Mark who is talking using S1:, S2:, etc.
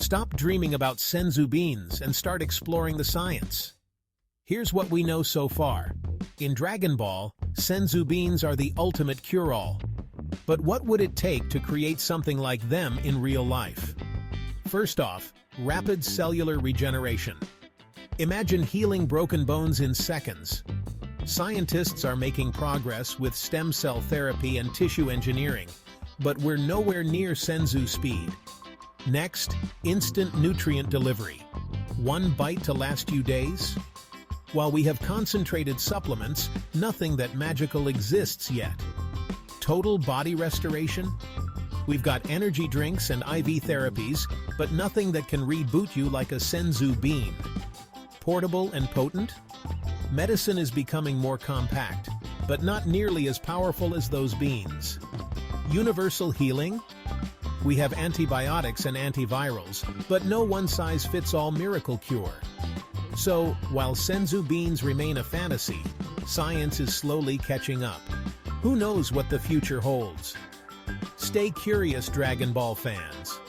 S1: Stop dreaming about Senzu Beans and start exploring the science. Here's what we know so far. In Dragon Ball, Senzu Beans are the ultimate cure-all. But what would it take to create something like them in real life? First off, rapid cellular regeneration. Imagine healing broken bones in seconds. Scientists are making progress with stem cell therapy and tissue engineering, but we're nowhere near Senzu speed. Next, instant nutrient delivery. One bite to last you days? While we have concentrated supplements, nothing that magical exists yet. Total body restoration? We've got energy drinks and IV therapies, but nothing that can reboot you like a Senzu bean. Portable and potent? Medicine is becoming more compact, but not nearly as powerful as those beans. Universal healing? We have antibiotics and antivirals, but no one-size-fits-all miracle cure. So, while Senzu beans remain a fantasy, science is slowly catching up. Who knows what the future holds? Stay curious, Dragon Ball fans.